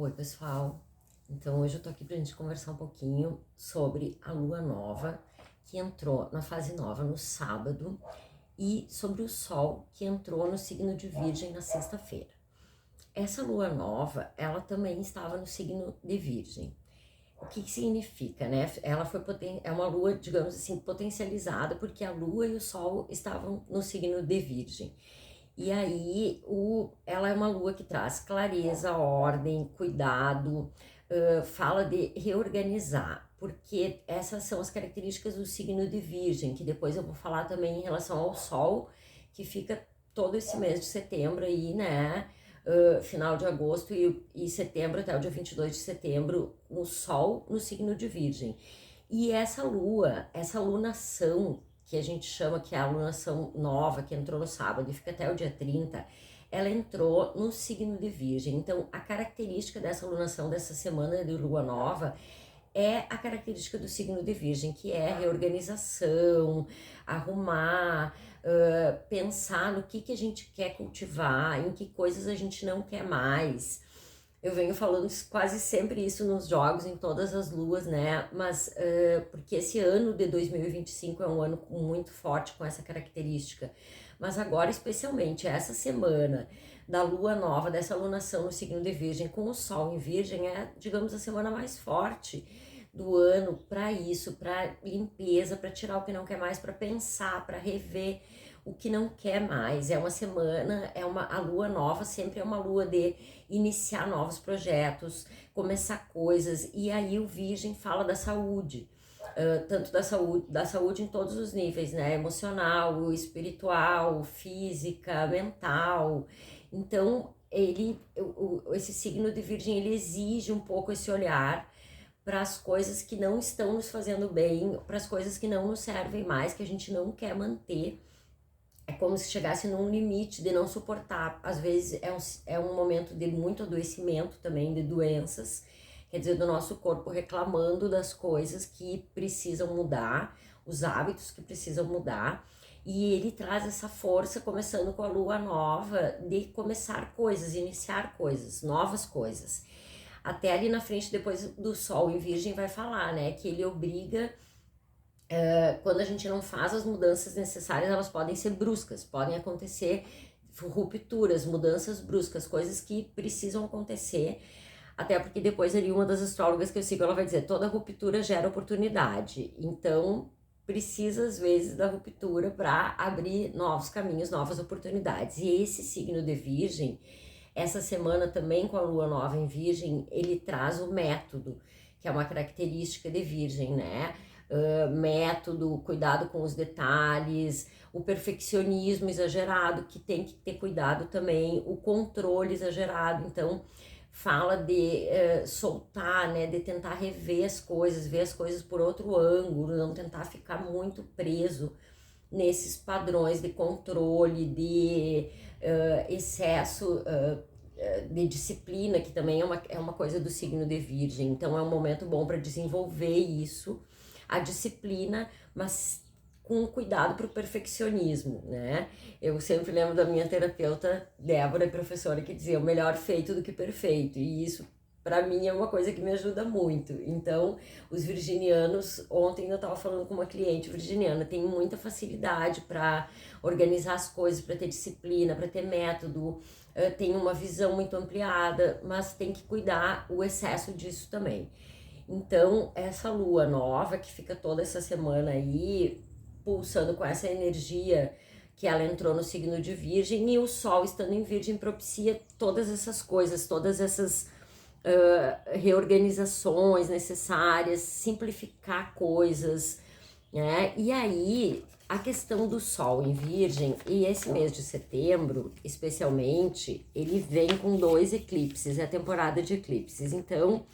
Oi, pessoal. Então, hoje eu tô aqui pra gente conversar um pouquinho sobre a lua nova que entrou na fase nova no sábado e sobre o sol que entrou no signo de Virgem na sexta-feira. Essa lua nova, ela também estava no signo de Virgem. O que significa, né? Ela foi é uma lua, digamos assim, potencializada porque a lua e o sol estavam no signo de Virgem. E aí, ela é uma lua que traz clareza, ordem, cuidado, fala de reorganizar, porque essas são as características do signo de Virgem, que depois eu vou falar também em relação ao Sol, que fica todo esse mês de setembro aí, né? Final de agosto e setembro, até o dia 22 de setembro, o Sol no signo de Virgem. E essa lua, essa lunação, que a gente chama que é a lunação nova, que entrou no sábado e fica até o dia 30, ela entrou no signo de Virgem. Então, a característica dessa lunação dessa semana de lua nova é a característica do signo de Virgem, que é reorganização, arrumar, pensar no que a gente quer cultivar, em que coisas a gente não quer mais. Eu venho falando quase sempre isso nos jogos, em todas as luas, né? Mas porque esse ano de 2025 é um ano muito forte com essa característica. Mas agora, especialmente, essa semana da lua nova, dessa lunação no signo de Virgem, com o Sol em Virgem, é, digamos, a semana mais forte do ano para isso, para limpeza, para tirar o que não quer mais, para pensar, para rever o que não quer mais. É uma semana, a lua nova sempre é uma lua de iniciar novos projetos, começar coisas, e aí o Virgem fala da saúde, tanto da saúde em todos os níveis, né? Emocional, espiritual, física, mental. Então, esse signo de Virgem, ele exige um pouco esse olhar para as coisas que não estão nos fazendo bem, para as coisas que não nos servem mais, que a gente não quer manter. É como se chegasse num limite de não suportar. Às vezes é um momento de muito adoecimento também, de doenças, quer dizer, do nosso corpo reclamando das coisas que precisam mudar, os hábitos que precisam mudar. E ele traz essa força, começando com a lua nova, de começar coisas, iniciar coisas, novas coisas. Até ali na frente, depois do Sol em Virgem, vai falar, né, que ele obriga. Quando a gente não faz as mudanças necessárias, elas podem ser bruscas, podem acontecer rupturas, mudanças bruscas, coisas que precisam acontecer, até porque depois ali uma das astrólogas que eu sigo, ela vai dizer, toda ruptura gera oportunidade, então precisa às vezes da ruptura para abrir novos caminhos, novas oportunidades. E esse signo de Virgem, essa semana também com a lua nova em Virgem, ele traz o método, que é uma característica de Virgem, né? Método, cuidado com os detalhes, o perfeccionismo exagerado, que tem que ter cuidado também, o controle exagerado. Então, fala de soltar, né, de tentar rever as coisas, ver as coisas por outro ângulo, não tentar ficar muito preso nesses padrões de controle, de excesso de disciplina, que também é uma coisa do signo de Virgem. Então, é um momento bom para desenvolver isso, a disciplina, mas com cuidado para o perfeccionismo, né? Eu sempre lembro da minha terapeuta Débora, professora, que dizia o melhor feito do que perfeito, e isso para mim é uma coisa que me ajuda muito. Então, os virginianos, ontem eu estava falando com uma cliente virginiana, tem muita facilidade para organizar as coisas, para ter disciplina, para ter método, tem uma visão muito ampliada, mas tem que cuidar o excesso disso também. Então, essa lua nova que fica toda essa semana aí, pulsando com essa energia que ela entrou no signo de Virgem, e o Sol estando em Virgem propicia todas essas coisas, todas essas reorganizações necessárias, simplificar coisas, né? E aí, a questão do Sol em Virgem, e esse mês de setembro, especialmente, ele vem com 2 eclipses, é a temporada de eclipses. Então,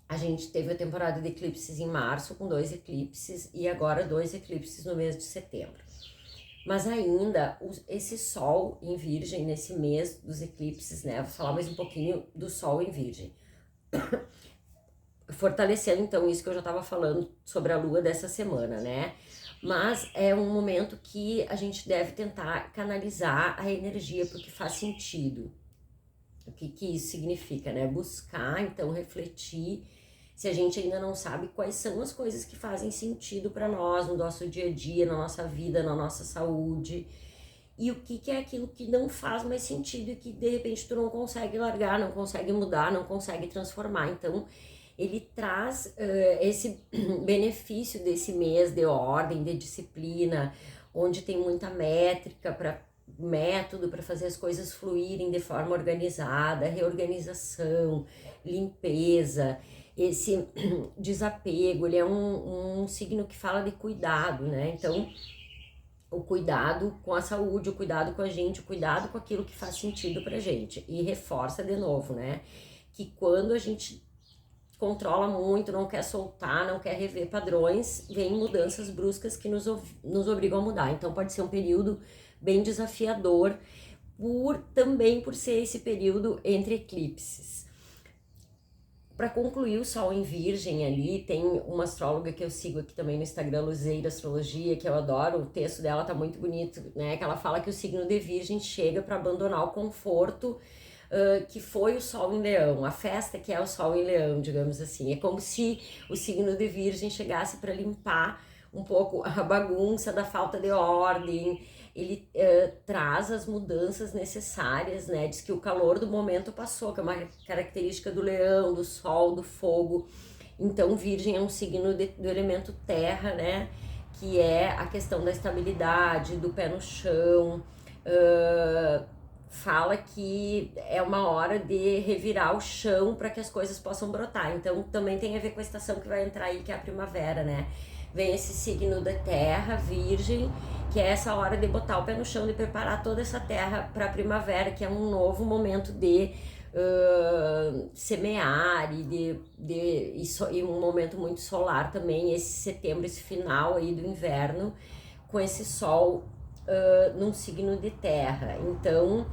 a gente teve a temporada de eclipses em março, com 2 eclipses, e agora 2 eclipses no mês de setembro. Mas ainda, esse Sol em Virgem, nesse mês dos eclipses, né? Vou falar mais um pouquinho do Sol em Virgem. Fortalecendo, então, isso que eu já estava falando sobre a Lua dessa semana, né? Mas é um momento que a gente deve tentar canalizar a energia para o que faz sentido. O que que isso significa, né? Buscar, então, refletir se a gente ainda não sabe quais são as coisas que fazem sentido para nós no nosso dia a dia, na nossa vida, na nossa saúde, e o que que é aquilo que não faz mais sentido e que de repente tu não consegue largar, não consegue mudar, não consegue transformar. Então, ele traz esse benefício desse mês de ordem, de disciplina, onde tem muita métrica para método para fazer as coisas fluírem de forma organizada, reorganização, limpeza, esse desapego. Ele é um signo que fala de cuidado, né? Então, o cuidado com a saúde, o cuidado com a gente, o cuidado com aquilo que faz sentido pra gente. E reforça de novo, né? Que quando a gente controla muito, não quer soltar, não quer rever padrões, vem mudanças bruscas que nos obrigam a mudar. Então pode ser um período bem desafiador, também por ser esse período entre eclipses. Para concluir o Sol em Virgem ali, tem uma astróloga que eu sigo aqui também no Instagram, Luzeira Astrologia, que eu adoro, o texto dela tá muito bonito, né? Que ela fala que o signo de Virgem chega para abandonar o conforto que foi o Sol em Leão, a festa que é o Sol em Leão, digamos assim. É como se o signo de Virgem chegasse para limpar um pouco a bagunça da falta de ordem. Ele traz as mudanças necessárias, né? Diz que o calor do momento passou, que é uma característica do leão, do sol, do fogo. Então, Virgem é um signo do elemento terra, né? Que é a questão da estabilidade, do pé no chão. Fala que é uma hora de revirar o chão para que as coisas possam brotar. Então, também tem a ver com a estação que vai entrar aí, que é a primavera, né? Vem esse signo da terra, Virgem, que é essa hora de botar o pé no chão, de preparar toda essa terra para a primavera, que é um novo momento de semear e um momento muito solar também, esse setembro, esse final aí do inverno, com esse sol num signo de terra. Então,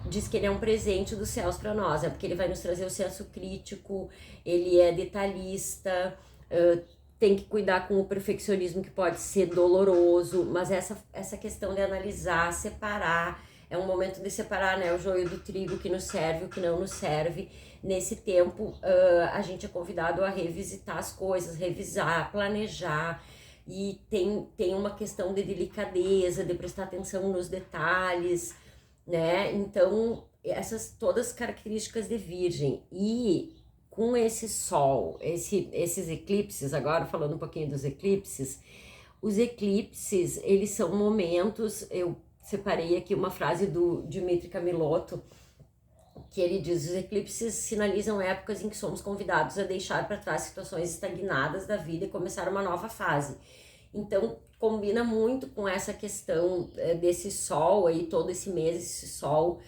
diz que ele é um presente dos céus para nós, porque ele vai nos trazer o senso crítico, ele é detalhista, tem que cuidar com o perfeccionismo, que pode ser doloroso, mas essa questão de analisar, separar, é um momento de separar, né, o joio do trigo, que nos serve, o que não nos serve. Nesse tempo, a gente é convidado a revisitar as coisas, revisar, planejar, e tem uma questão de delicadeza, de prestar atenção nos detalhes, né? Então, essas todas características de Virgem. E com esse sol, esses eclipses, agora falando um pouquinho dos eclipses, os eclipses, eles são momentos, eu separei aqui uma frase do Dmitry Kamilotto, que ele diz: os eclipses sinalizam épocas em que somos convidados a deixar para trás situações estagnadas da vida e começar uma nova fase. Então, combina muito com essa questão desse sol aí, todo esse mês, esse sol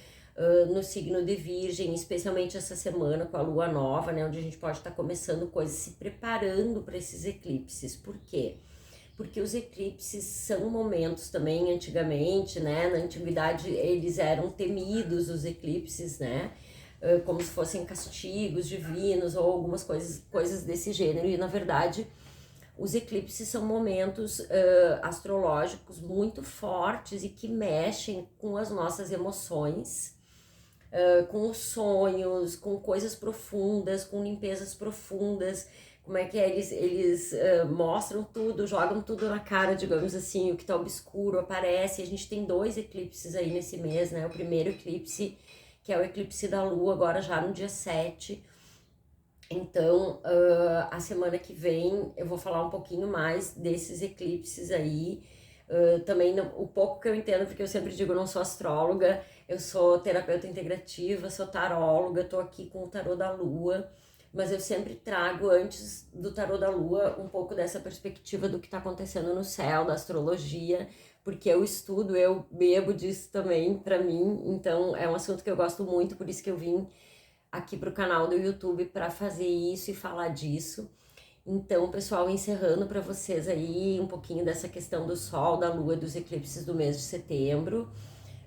no signo de Virgem, especialmente essa semana com a lua nova, né, onde a gente pode estar começando coisas, se preparando para esses eclipses. Por quê? Porque os eclipses são momentos também, antigamente, né, na antiguidade eles eram temidos, os eclipses, né, como se fossem castigos divinos ou algumas coisas desse gênero, e na verdade os eclipses são momentos astrológicos muito fortes e que mexem com as nossas emoções, com os sonhos, com coisas profundas, com limpezas profundas. Como é que é? Eles mostram tudo, jogam tudo na cara, digamos assim, o que tá obscuro aparece. A gente tem 2 eclipses aí nesse mês, né? O primeiro eclipse, que é o eclipse da lua, agora já no dia 7. Então, a semana que vem eu vou falar um pouquinho mais desses eclipses aí. Também o pouco que eu entendo, porque eu sempre digo, eu não sou astróloga, eu sou terapeuta integrativa, sou taróloga, tô aqui com o tarô da lua, mas eu sempre trago, antes do tarô da lua, um pouco dessa perspectiva do que tá acontecendo no céu, da astrologia, porque eu estudo, eu bebo disso também pra mim, então é um assunto que eu gosto muito, por isso que eu vim aqui pro canal do YouTube para fazer isso e falar disso. Então, pessoal, encerrando para vocês aí um pouquinho dessa questão do sol, da lua, dos eclipses do mês de setembro.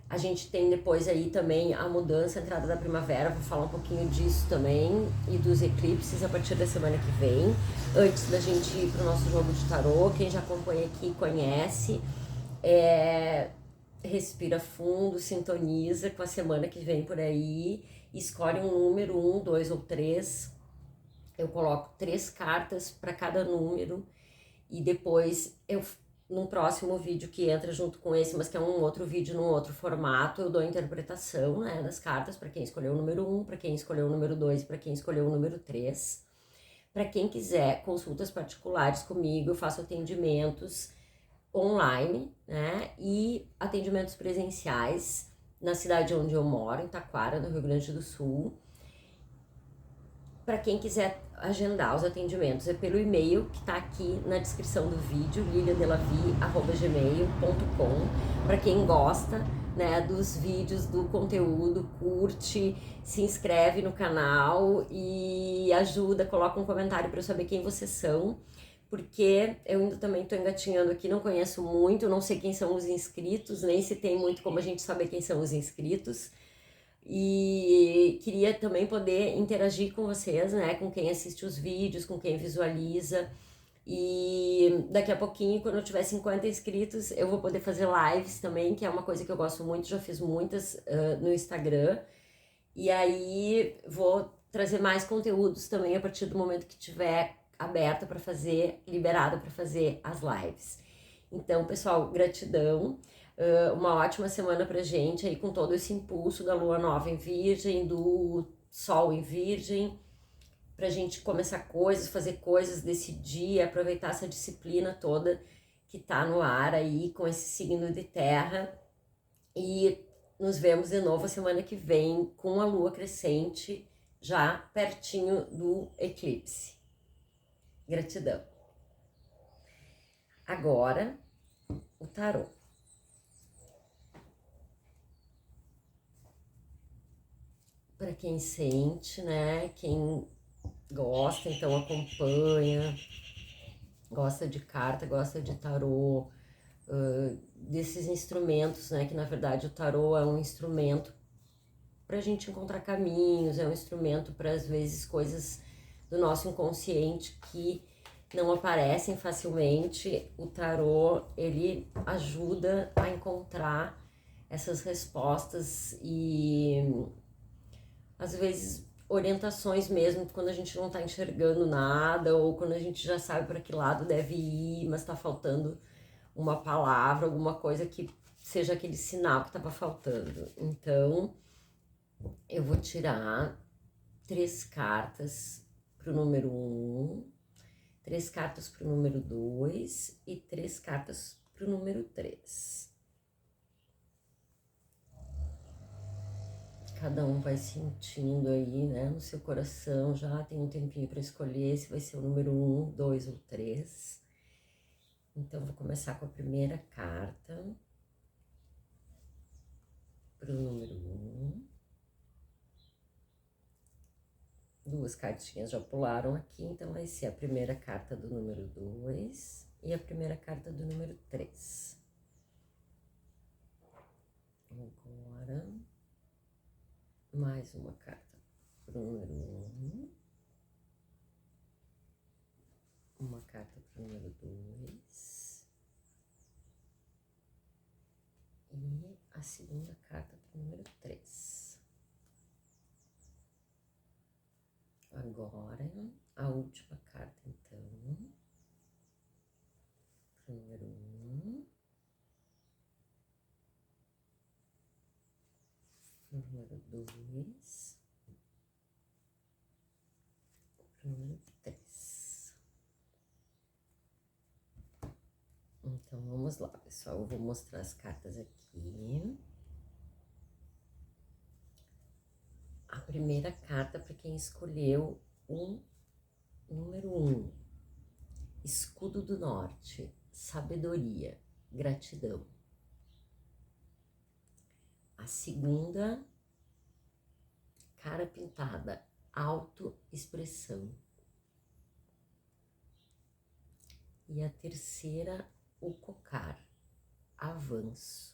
A gente tem depois aí também a mudança, a entrada da primavera, vou falar um pouquinho disso também, e dos eclipses a partir da semana que vem. Antes da gente ir pro nosso jogo de tarô, quem já acompanha aqui conhece. respira fundo, sintoniza com a semana que vem por aí, escolhe um número, 1, 2 ou 3. Eu coloco 3 cartas para cada número e depois num próximo vídeo que entra junto com esse, mas que é um outro vídeo num outro formato, eu dou a interpretação, né, das cartas para quem escolheu o número 1, para quem escolheu o número 2, para quem escolheu o número 3. Para quem quiser consultas particulares comigo, eu faço atendimentos online, né, e atendimentos presenciais na cidade onde eu moro, em Taquara, no Rio Grande do Sul. Para quem quiser agendar os atendimentos, é pelo e-mail que está aqui na descrição do vídeo, liliadelavi@gmail.com. Para quem gosta, né, dos vídeos, do conteúdo, curte, se inscreve no canal e ajuda, coloca um comentário para eu saber quem vocês são, porque eu ainda também estou engatinhando aqui, não conheço muito, não sei quem são os inscritos, nem se tem muito como a gente saber quem são os inscritos. E queria também poder interagir com vocês, né? Com quem assiste os vídeos, com quem visualiza. E daqui a pouquinho, quando eu tiver 50 inscritos, eu vou poder fazer lives também, que é uma coisa que eu gosto muito, já fiz muitas no Instagram. E aí vou trazer mais conteúdos também a partir do momento que tiver aberto para fazer, liberado para fazer as lives. Então, pessoal, gratidão. Uma ótima semana pra gente aí com todo esse impulso da lua nova em Virgem, do sol em Virgem, pra gente começar coisas, fazer coisas, decidir, aproveitar essa disciplina toda que tá no ar aí com esse signo de terra. E nos vemos de novo a semana que vem com a lua crescente já pertinho do eclipse. Gratidão. Agora, o tarô. Para quem sente, né? Quem gosta, então acompanha, gosta de carta, gosta de tarô, desses instrumentos, né? Que na verdade o tarô é um instrumento para a gente encontrar caminhos, é um instrumento para às vezes coisas do nosso inconsciente que não aparecem facilmente. O tarô, ele ajuda a encontrar essas respostas e às vezes orientações mesmo quando a gente não tá enxergando nada ou quando a gente já sabe para que lado deve ir, mas tá faltando uma palavra, alguma coisa que seja aquele sinal que estava faltando. Então, eu vou tirar 3 cartas pro número 1, 3 cartas pro número 2 e 3 cartas pro número 3. Cada um vai sentindo aí, né, no seu coração, já tem um tempinho para escolher se vai ser o número 1, 2 ou 3. Então, vou começar com a primeira carta para o número 1. 2 cartinhas já pularam aqui, então vai ser a primeira carta do número 2 e a primeira carta do número 3. Agora, mais uma carta para o número 1. Uma carta para o número 2. E a segunda carta para o número 3. Agora, a última carta, então, para o número 1. Para o número 2. Para o número 3. Então, vamos lá, pessoal. Eu vou mostrar as cartas aqui. A primeira carta para quem escolheu o número 1. Escudo do Norte, sabedoria, gratidão. A segunda, cara pintada, autoexpressão. E a terceira, o cocar, avanço.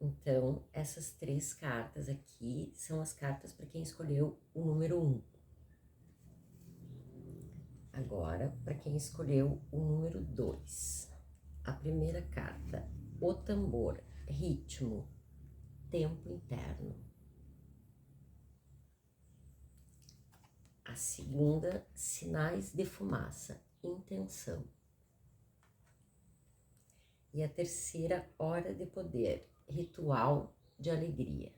Então, essas 3 cartas aqui são as cartas para quem escolheu o número 1. Agora, para quem escolheu o número 2. A primeira carta, o tambor, ritmo, tempo interno. A segunda, sinais de fumaça, intenção. E a terceira, hora de poder, ritual de alegria.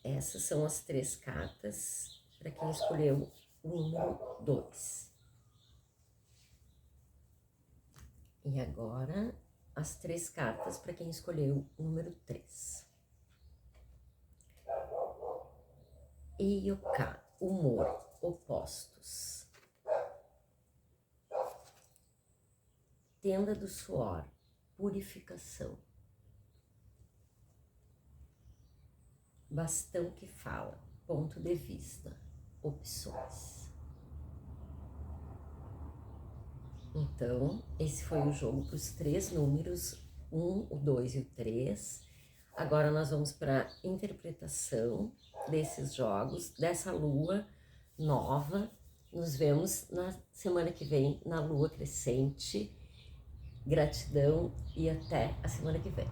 Essas são as 3 cartas para quem escolheu o número 2. E agora, as 3 cartas para quem escolheu o número 3. Eioká, humor, opostos. Tenda do suor, purificação. Bastão que fala, ponto de vista, opções. Então, esse foi o jogo para os 3 números, 1, o 2 e o 3. Agora nós vamos para a interpretação desses jogos, dessa lua nova. Nos vemos na semana que vem, na lua crescente. Gratidão e até a semana que vem.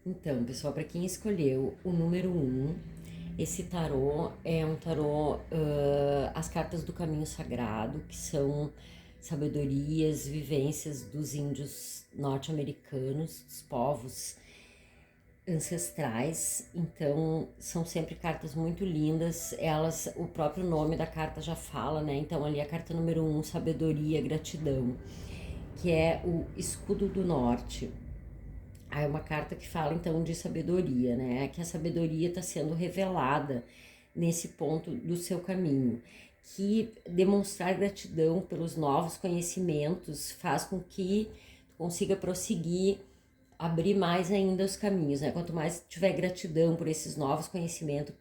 Então, pessoal, para quem escolheu o número 1, esse tarô é um tarô, as cartas do caminho sagrado, que são sabedorias, vivências dos índios norte-americanos, dos povos ancestrais. Então, são sempre cartas muito lindas. Elas, o próprio nome da carta já fala, né? Então, ali a carta número 1, sabedoria, gratidão, que é o escudo do norte. Aí é uma carta que fala então de sabedoria, né? Que a sabedoria está sendo revelada nesse ponto do seu caminho. Que demonstrar gratidão pelos novos conhecimentos faz com que tu consiga prosseguir, abrir mais ainda os caminhos, né? Quanto mais tiver gratidão por esses novos conhecimentos,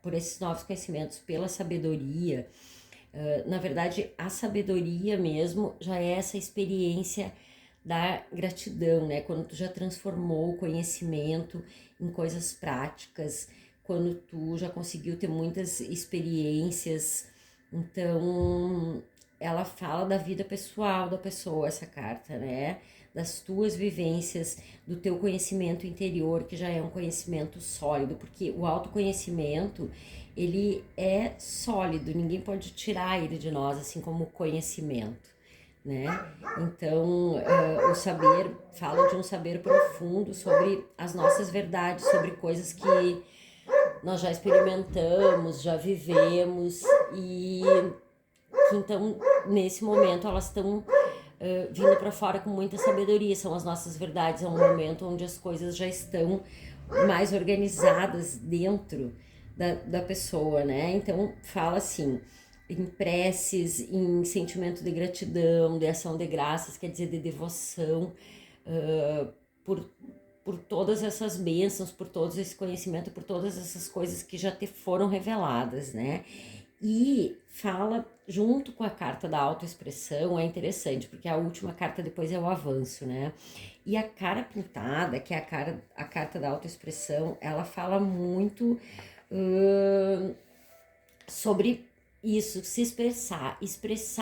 por esses novos conhecimentos, pela sabedoria, na verdade, a sabedoria mesmo já é essa experiência da gratidão, né? Quando tu já transformou o conhecimento em coisas práticas, quando tu já conseguiu ter muitas experiências. Então, ela fala da vida pessoal da pessoa, essa carta, né? Das tuas vivências, do teu conhecimento interior, que já é um conhecimento sólido, porque o autoconhecimento, ele é sólido, ninguém pode tirar ele de nós, assim como o conhecimento, né? Então, o saber fala de um saber profundo sobre as nossas verdades, sobre coisas que nós já experimentamos, já vivemos e que então, nesse momento, elas estão vindo para fora com muita sabedoria, são as nossas verdades, é um momento onde as coisas já estão mais organizadas dentro da pessoa, né? Então, fala assim, em preces, em sentimento de gratidão, de ação de graças, quer dizer, de devoção, por todas essas bênçãos, por todo esse conhecimento, por todas essas coisas que já te foram reveladas, né? E fala, junto com a carta da autoexpressão, é interessante, porque a última carta depois é o avanço, né? E a cara pintada, que é a carta da autoexpressão, ela fala muito sobre isso, se expressar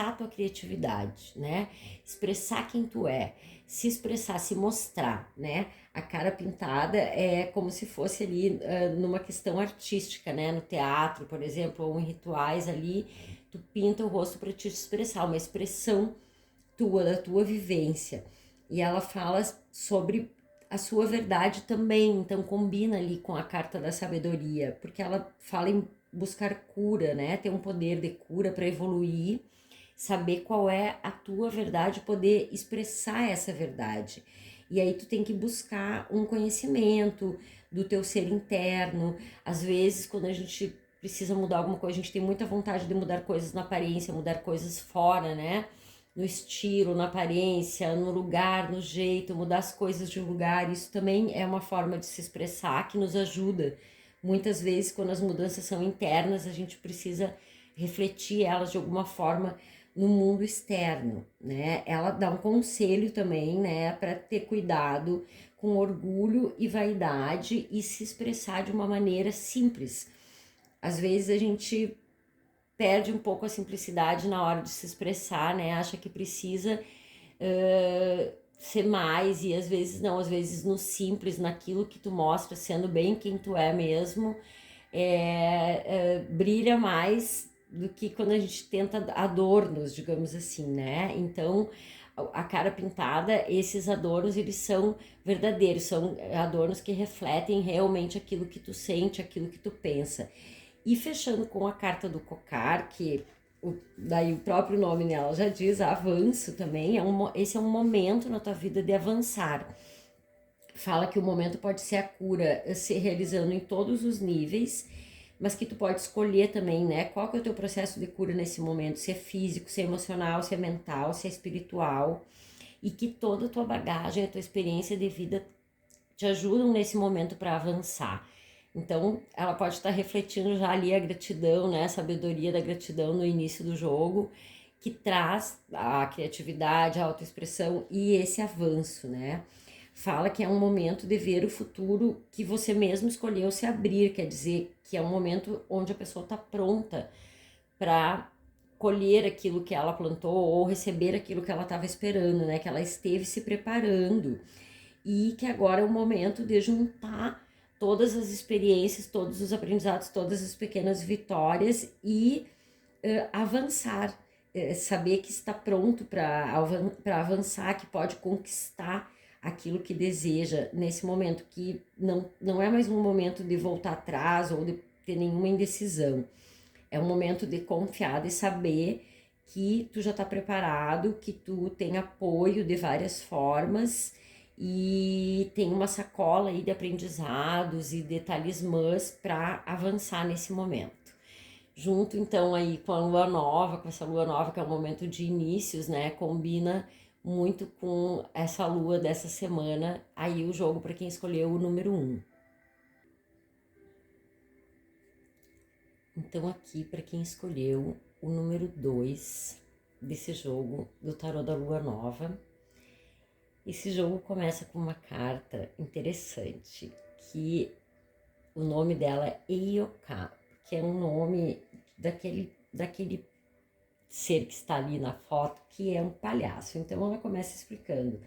a tua criatividade, né? Expressar quem tu é, se expressar, se mostrar, né? A cara pintada é como se fosse ali numa questão artística, né? No teatro, por exemplo, ou em rituais ali, tu pinta o rosto para te expressar, uma expressão tua, da tua vivência. E ela fala sobre a sua verdade também, então combina ali com a carta da sabedoria, porque ela fala em buscar cura, né? Ter um poder de cura para evoluir, saber qual é a tua verdade, poder expressar essa verdade. E aí tu tem que buscar um conhecimento do teu ser interno. Às vezes, quando a gente precisa mudar alguma coisa, a gente tem muita vontade de mudar coisas na aparência, mudar coisas fora, né? No estilo, na aparência, no lugar, no jeito, mudar as coisas de um lugar. Isso também é uma forma de se expressar que nos ajuda. Muitas vezes, quando as mudanças são internas, a gente precisa refletir elas de alguma forma no mundo externo, né? Ela dá um conselho também, né, para ter cuidado com orgulho e vaidade e se expressar de uma maneira simples. Às vezes a gente perde um pouco a simplicidade na hora de se expressar, né? Acha que precisa ser mais, e às vezes não, às vezes no simples, naquilo que tu mostra, sendo bem quem tu é mesmo, brilha mais do que quando a gente tenta adornos, digamos assim, né? Então, a cara pintada, esses adornos, eles são verdadeiros, são adornos que refletem realmente aquilo que tu sente, aquilo que tu pensa. E fechando com a carta do cocar, que daí o próprio nome nela já diz, avanço também, esse é um momento na tua vida de avançar. Fala que o momento pode ser a cura se realizando em todos os níveis, mas que tu pode escolher também, né? Qual que é o teu processo de cura nesse momento, se é físico, se é emocional, se é mental, se é espiritual, e que toda a tua bagagem, a tua experiência de vida te ajudam nesse momento para avançar. Então, ela pode estar refletindo já ali a gratidão, né? A sabedoria da gratidão no início do jogo, que traz a criatividade, a autoexpressão e esse avanço, né? Fala que é um momento de ver o futuro que você mesmo escolheu se abrir, quer dizer, que é um momento onde a pessoa está pronta para colher aquilo que ela plantou ou receber aquilo que ela estava esperando, né? Que ela esteve se preparando e que agora é o momento de juntar todas as experiências, todos os aprendizados, todas as pequenas vitórias e avançar, saber que está pronto para avançar, que pode conquistar aquilo que deseja nesse momento, que não é mais um momento de voltar atrás ou de ter nenhuma indecisão. É um momento de confiar, de saber que tu já está preparado, que tu tem apoio de várias formas e tem uma sacola aí de aprendizados e de talismãs para avançar nesse momento. Junto então aí com a lua nova, com essa lua nova que é um momento de inícios, né? Combina muito com essa lua dessa semana, aí o jogo para quem escolheu o número 1. Então aqui para quem escolheu o número 2 desse jogo do tarô da lua nova, esse jogo começa com uma carta interessante, que o nome dela é Eioka, que é um nome daquele ser que está ali na foto, que é um palhaço. Então ela começa explicando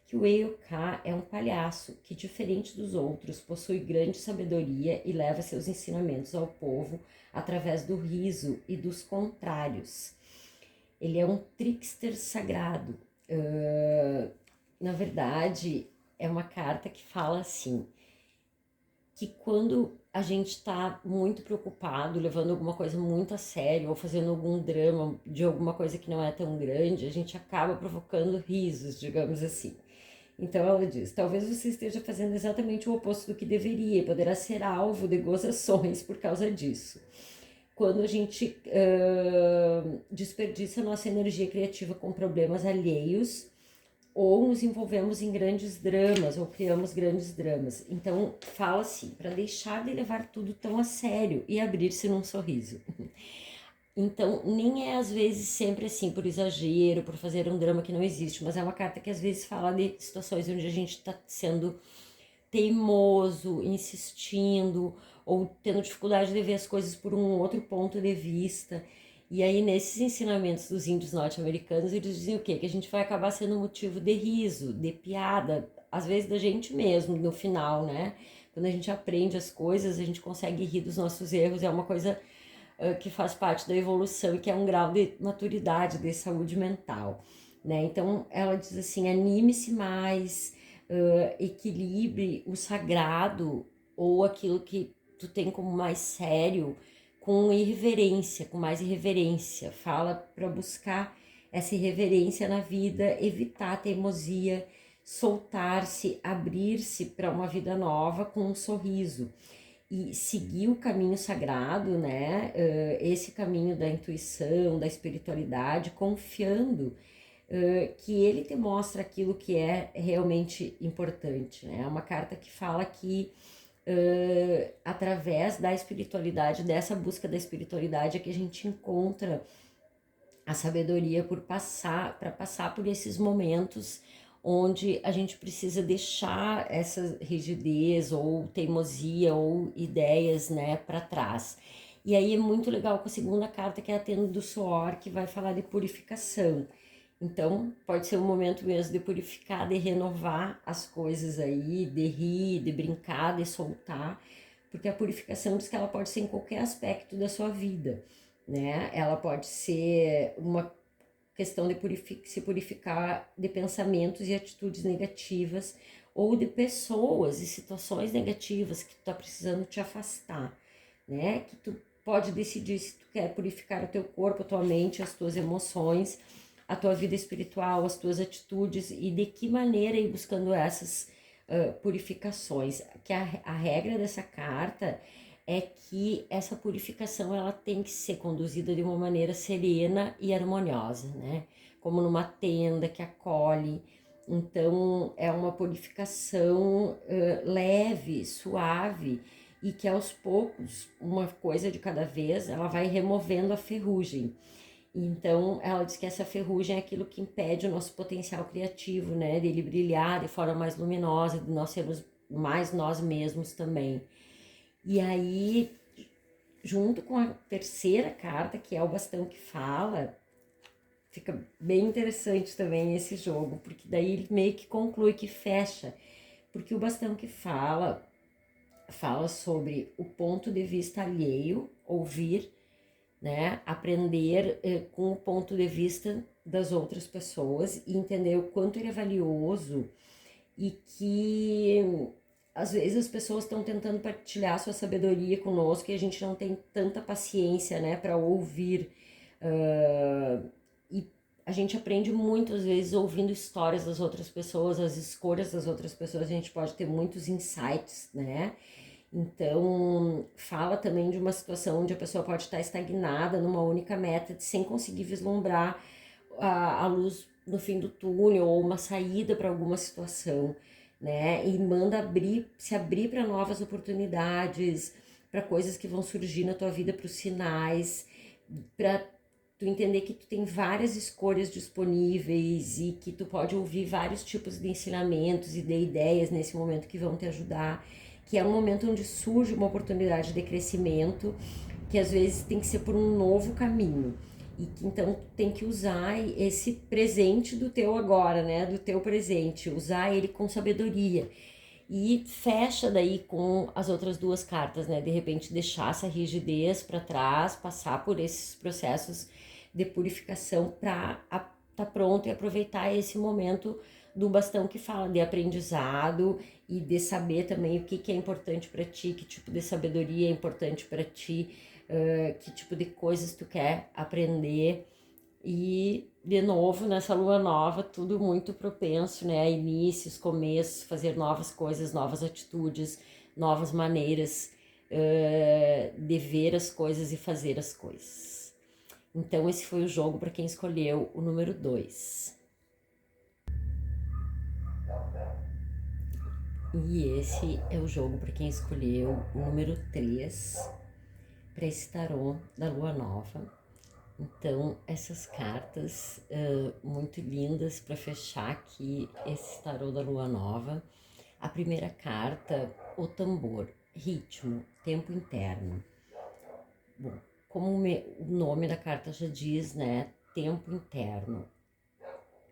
que o Eioka é um palhaço que, diferente dos outros, possui grande sabedoria e leva seus ensinamentos ao povo através do riso e dos contrários. Ele é um trickster sagrado. Na verdade, é uma carta que fala assim, que quando a gente está muito preocupado, levando alguma coisa muito a sério, ou fazendo algum drama de alguma coisa que não é tão grande, a gente acaba provocando risos, digamos assim. Então ela diz, talvez você esteja fazendo exatamente o oposto do que deveria e poderá ser alvo de gozações por causa disso. Quando a gente desperdiça nossa energia criativa com problemas alheios, ou nos envolvemos em grandes dramas, ou criamos grandes dramas. Então, fala assim, para deixar de levar tudo tão a sério e abrir-se num sorriso. Então, nem é às vezes sempre assim, por exagero, por fazer um drama que não existe, mas é uma carta que às vezes fala de situações onde a gente está sendo teimoso, insistindo, ou tendo dificuldade de ver as coisas por um outro ponto de vista. E aí, nesses ensinamentos dos índios norte-americanos, eles dizem o quê? Que a gente vai acabar sendo motivo de riso, de piada, às vezes da gente mesmo, no final, né? Quando a gente aprende as coisas, a gente consegue rir dos nossos erros, é uma coisa que faz parte da evolução e que é um grau de maturidade, de saúde mental, né? Então, ela diz assim, anime-se mais, equilibre o sagrado ou aquilo que tu tem como mais sério, com irreverência, com mais irreverência. Fala para buscar essa irreverência na vida, evitar a teimosia, soltar-se, abrir-se para uma vida nova com um sorriso e seguir o caminho sagrado, né? Esse caminho da intuição, da espiritualidade, confiando que ele te mostra aquilo que é realmente importante, né? É uma carta que fala que através da espiritualidade, dessa busca da espiritualidade, é que a gente encontra a sabedoria para passar por esses momentos onde a gente precisa deixar essa rigidez ou teimosia ou ideias, né, para trás. E aí é muito legal com a segunda carta, que é a Tenda do Suor, que vai falar de purificação. Então, pode ser um momento mesmo de purificar, de renovar as coisas aí, de rir, de brincar, de soltar, porque a purificação diz que ela pode ser em qualquer aspecto da sua vida, né? Ela pode ser uma questão de se purificar de pensamentos e atitudes negativas ou de pessoas e situações negativas que tu tá precisando te afastar, né? Que tu pode decidir se tu quer purificar o teu corpo, a tua mente, as tuas emoções, a tua vida espiritual, as tuas atitudes e de que maneira ir buscando essas purificações. Que a regra dessa carta é que essa purificação ela tem que ser conduzida de uma maneira serena e harmoniosa, né? Como numa tenda que acolhe. Então, é uma purificação leve, suave, e que aos poucos, uma coisa de cada vez, ela vai removendo a ferrugem. Então, ela diz que essa ferrugem é aquilo que impede o nosso potencial criativo, né? De ele brilhar de forma mais luminosa, de nós sermos mais nós mesmos também. E aí, junto com a terceira carta, que é o bastão que fala, fica bem interessante também esse jogo, porque daí ele meio que conclui, que fecha, porque o bastão que fala sobre o ponto de vista alheio, ouvir, né, aprender com o ponto de vista das outras pessoas e entender o quanto ele é valioso e que às vezes as pessoas estão tentando partilhar sua sabedoria conosco e a gente não tem tanta paciência, né, para ouvir. E a gente aprende muito, às vezes, ouvindo histórias das outras pessoas, as escolhas das outras pessoas, a gente pode ter muitos insights, né? Então, fala também de uma situação onde a pessoa pode estar estagnada numa única meta, sem conseguir vislumbrar a luz no fim do túnel ou uma saída para alguma situação, né? E manda se abrir para novas oportunidades, para coisas que vão surgir na tua vida, para os sinais, para tu entender que tu tem várias escolhas disponíveis e que tu pode ouvir vários tipos de ensinamentos e de ideias nesse momento que vão te ajudar, que é um momento onde surge uma oportunidade de crescimento, que às vezes tem que ser por um novo caminho. E que então tem que usar esse presente do teu agora, né? Do teu presente, usar ele com sabedoria. E fecha daí com as outras duas cartas, né? De repente deixar essa rigidez para trás, passar por esses processos de purificação para estar pronto e aproveitar esse momento do bastão que fala de aprendizado e de saber também o que é importante para ti, que tipo de sabedoria é importante para ti, que tipo de coisas tu quer aprender. E, de novo, nessa lua nova, tudo muito propenso, né? A inícios, começos, fazer novas coisas, novas atitudes, novas maneiras de ver as coisas e fazer as coisas. Então, esse foi o jogo para quem escolheu o número 2. E esse é o jogo para quem escolheu o número 3 para esse tarô da lua nova. Então, essas cartas muito lindas para fechar aqui esse tarô da lua nova. A primeira carta, o tambor, ritmo, tempo interno. Bom, como o nome da carta já diz, né? Tempo interno.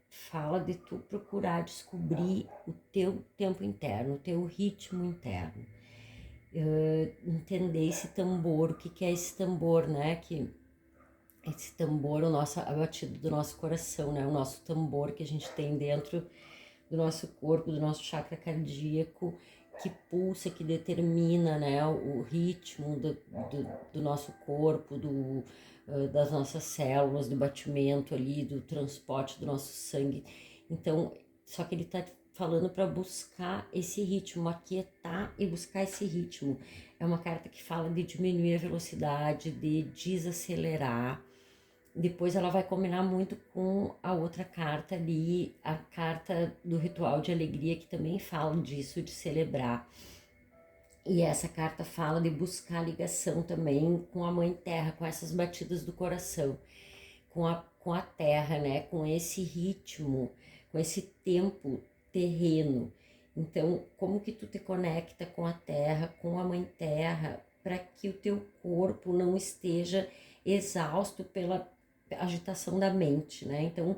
Fala de tu procurar descobrir o teu tempo interno, o teu ritmo interno. Entender esse tambor, o que é esse tambor, né? Que esse tambor, a batida do nosso coração, né? O nosso tambor que a gente tem dentro do nosso corpo, do nosso chakra cardíaco, que pulsa, que determina, né, o ritmo do nosso corpo, das nossas células, do batimento ali, do transporte do nosso sangue. Então, só que ele tá falando para buscar esse ritmo, aquietar e buscar esse ritmo. É uma carta que fala de diminuir a velocidade, de desacelerar. Depois ela vai combinar muito com a outra carta ali, a carta do ritual de alegria, que também fala disso, de celebrar. E essa carta fala de buscar ligação também com a Mãe Terra, com essas batidas do coração, com a terra, né? Com esse ritmo, com esse tempo terreno. Então, como que tu te conecta com a terra, com a Mãe Terra, para que o teu corpo não esteja exausto pela agitação da mente, né? Então,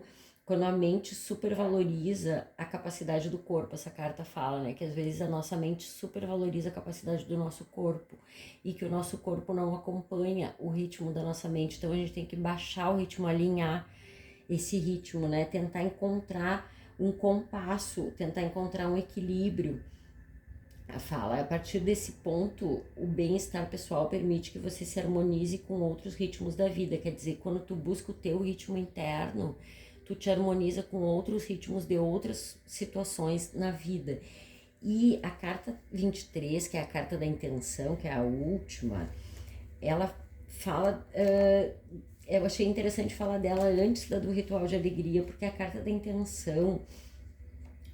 quando a mente supervaloriza a capacidade do corpo, essa carta fala, né? Que às vezes a nossa mente supervaloriza a capacidade do nosso corpo e que o nosso corpo não acompanha o ritmo da nossa mente. Então a gente tem que baixar o ritmo, alinhar esse ritmo, né? Tentar encontrar um compasso, tentar encontrar um equilíbrio. Fala, a partir desse ponto, o bem-estar pessoal permite que você se harmonize com outros ritmos da vida. Quer dizer, quando tu busca o teu ritmo interno, tu te harmoniza com outros ritmos de outras situações na vida. E a carta 23, que é a carta da intenção, que é a última, ela fala... eu achei interessante falar dela antes da do ritual de alegria, porque a carta da intenção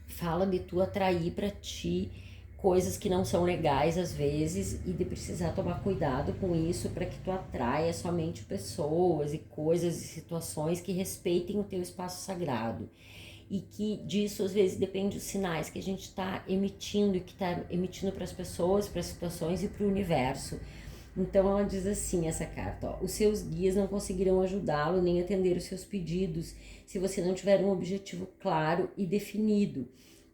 fala de tu atrair para ti coisas que não são legais às vezes e de precisar tomar cuidado com isso para que tu atraia somente pessoas e coisas e situações que respeitem o teu espaço sagrado. E que disso às vezes depende dos sinais que a gente está emitindo e que está emitindo para as pessoas, para as situações e para o universo. Então ela diz assim, essa carta, ó, os seus guias não conseguirão ajudá-lo nem atender os seus pedidos se você não tiver um objetivo claro e definido,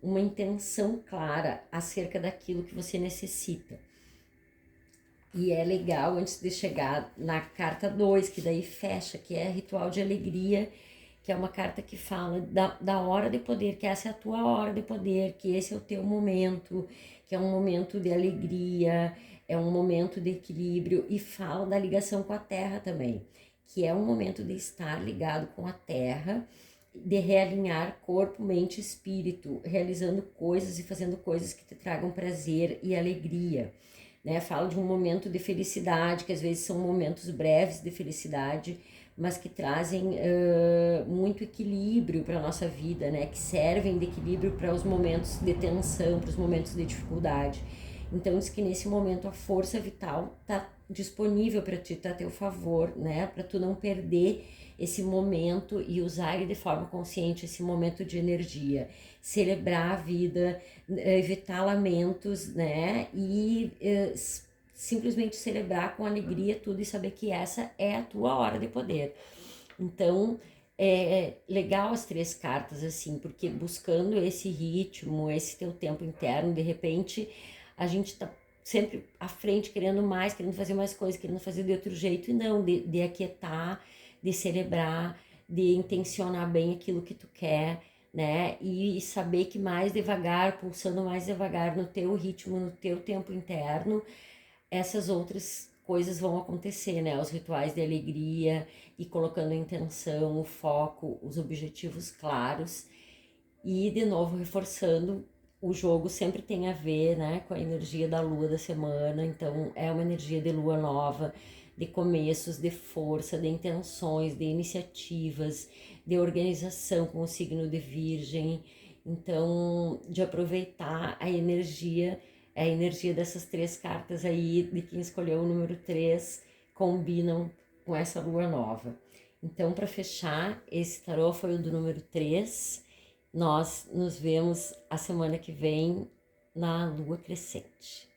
uma intenção clara acerca daquilo que você necessita. E é legal, antes de chegar na carta 2, que daí fecha, que é ritual de alegria, que é uma carta que fala da hora de poder, que essa é a tua hora de poder, que esse é o teu momento, que é um momento de alegria, é um momento de equilíbrio, e fala da ligação com a terra também, que é um momento de estar ligado com a terra, de realinhar corpo, mente e espírito, realizando coisas e fazendo coisas que te tragam prazer e alegria. Né? Fala de um momento de felicidade, que às vezes são momentos breves de felicidade, mas que trazem muito equilíbrio para a nossa vida, né? Que servem de equilíbrio para os momentos de tensão, para os momentos de dificuldade. Então diz que nesse momento a força vital está disponível para ti, está a teu favor, né? Para tu não perder esse momento e usar ele de forma consciente, esse momento de energia, celebrar a vida, evitar lamentos, né? E simplesmente celebrar com alegria tudo e saber que essa é a tua hora de poder. Então, é legal as 3 cartas, assim, porque buscando esse ritmo, esse teu tempo interno, de repente, a gente tá sempre à frente, querendo mais, querendo fazer mais coisas, querendo fazer de outro jeito, e não, de aquietar, de celebrar, de intencionar bem aquilo que tu quer, né? E saber que mais devagar, pulsando mais devagar no teu ritmo, no teu tempo interno, essas outras coisas vão acontecer, né? Os rituais de alegria e colocando a intenção, o foco, os objetivos claros e, de novo, reforçando, o jogo sempre tem a ver, né, com a energia da lua da semana, então é uma energia de lua nova, de começos, de força, de intenções, de iniciativas, de organização com o signo de Virgem, então de aproveitar a energia dessas 3 cartas aí, de quem escolheu o número 3, combinam com essa lua nova. Então, para fechar, esse tarô foi o do número 3. Nós nos vemos a semana que vem na lua crescente.